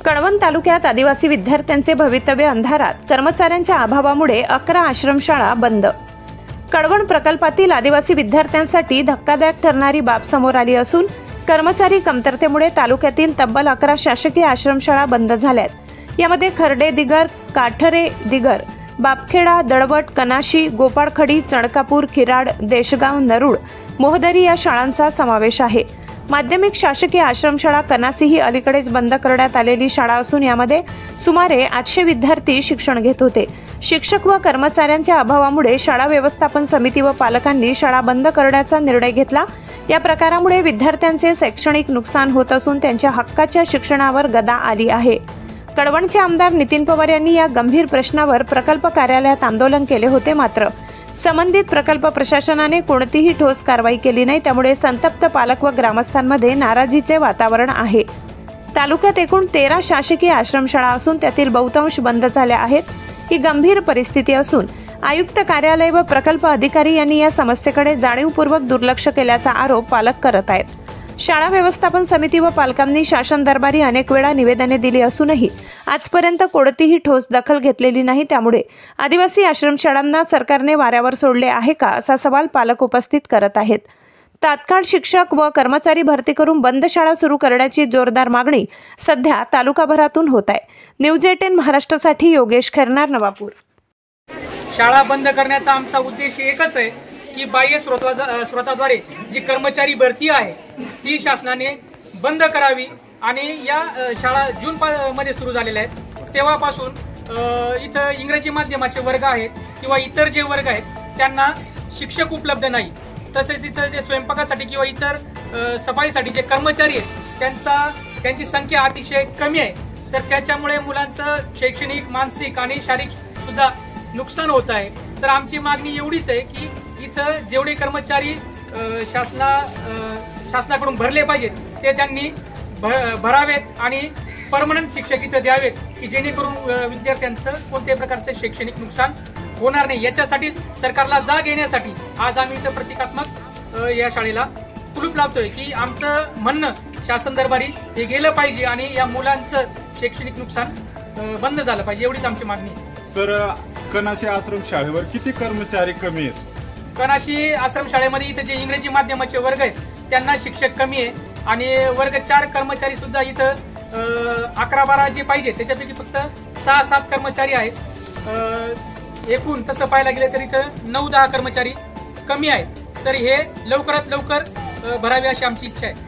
कळवण तालुक्यात आदिवासी विद्यार्थ्यांचे भवितव्य अंधारात, कर्मचाऱ्यांच्या अभावामुळे 11 आश्रमशाळा बंद। कळवण प्रकल्पातील आदिवासी विद्यार्थ्यांसाठी धक्कादायक ठरणारी बाब समोर आली असून कर्मचारी कमतरतेमुळे तालुक्यातील तब्बल 11 शासकीय आश्रमशाळा बंद झाल्यात। यामध्ये खर्डे दिगर, काठरे दिगर, बापखेडा, दळवट, कनाशी, गोपाळखडी, चणकापूर, खिराड, देशगाव, नरूड, मोहदरी या शाळांचा समावेश आहे। माध्यमिक शासकीय आश्रमशाळा कनासी ही अलीकडेच बंद करण्यात आलेली शाळा असून यामध्ये सुमारे 800 विद्यार्थी शिक्षण घेत होते। शिक्षक व कर्मचाऱ्यांच्या अभावामुळे शाळा व्यवस्थापन समिती व पालकांनी शाळा बंद करण्याचा निर्णय घेतला। या प्रकारामुळे विद्यार्थ्यांचे शैक्षणिक नुकसान होत असून त्यांच्या हक्काच्या शिक्षणावर गदा आली आहे। कळवणचे आमदार नितीन पवार यांनी या गंभीर प्रश्नावर प्रकल्प कार्यालयात आंदोलन केले होते, मात्र संबंधित प्रकल्प प्रशासनाने कोणतीही ठोस कारवाई केली नाही। त्यामुळे संतप्त पालक व ग्रामस्थांमध्ये नाराजीचे वातावरण आहे। तालुक्यात एकूण 13 शासकीय आश्रमशाळा असून त्यातील बहुतांश बंद झाल्या आहेत। ही गंभीर परिस्थिती असून आयुक्त कार्यालय व प्रकल्प अधिकारी यांनी या समस्येकडे जाणीवपूर्वक दुर्लक्ष केल्याचा आरोप पालक करत आहेत। शाळा व्यवस्थापन समिती व पालकांनी शासन दरबारी अनेक वेळा निवेदने दिली असूनही आजपर्यंत कोणतीही ठोस दखल घेतलेली नाही। त्यामुळे आदिवासी आश्रमशाळांना सरकारने वाऱ्यावर सोडले आहे का, असा सवाल पालक उपस्थित करत आहेत। तात्काळ शिक्षक व कर्मचारी भरती करून बंद शाळा सुरू करण्याची जोरदार मागणी सध्या तालुकाभरातून होत आहे। न्यूज 18 महाराष्ट्रासाठी योगेश खैरनार, नवापूर। शाळा बंद करण्याचा आमचा उद्देश एकच आहे की बाह्य स्रोताद्वारे जी कर्मचारी भरती आहे ती शासनाने बंद करावी आणि या शाळा जून मध्ये सुरू झालेल्या आहेत। तेव्हापासून इथं इंग्रजी माध्यमाचे वर्ग आहेत किंवा इतर जे वर्ग आहेत त्यांना शिक्षक उपलब्ध नाही। तसेच इथं जे स्वयंपाकासाठी किंवा इतर सफाईसाठी जे कर्मचारी आहेत त्यांची संख्या अतिशय कमी आहे। तर त्याच्यामुळे मुलांचं शैक्षणिक, मानसिक आणि शारीरिक सुद्धा नुकसान होत आहे। तर आमची मागणी एवढीच आहे की इथं जेवढे कर्मचारी शासनाकडून भरले पाहिजेत ते त्यांनी भरावेत आणि परमनंट शिक्षक इथं द्यावेत की जेणेकरून विद्यार्थ्यांचं कोणत्याही प्रकारचं शैक्षणिक नुकसान होणार नाही। याच्यासाठी सरकारला जाग येण्यासाठी आज आम्ही इथं प्रतिकात्मक या शाळेला कुलूप लावतोय की आमचं म्हणणं शासन दरबारी हे गेलं पाहिजे आणि या मुलांचं शैक्षणिक नुकसान बंद झालं पाहिजे, एवढीच आमची मागणी आहे। सर, कनाशी आश्रम शाळेवर किती कर्मचारी कमी आहेत? कनाशी आश्रम शाळेमध्ये इथं जे इंग्रजी माध्यमाचे वर्ग आहेत त्यांना शिक्षक कमी आहे आणि वर्ग 4 कर्मचारी सुद्धा इथं 11-12 जे पाहिजे त्याच्यापैकी फक्त 6-7 कर्मचारी आहेत। एकूण तसं पाहायला गेलं तर इथं 9-10 कर्मचारी कमी आहेत। तर हे लवकरात लवकर भरावे अशी आमची इच्छा आहे।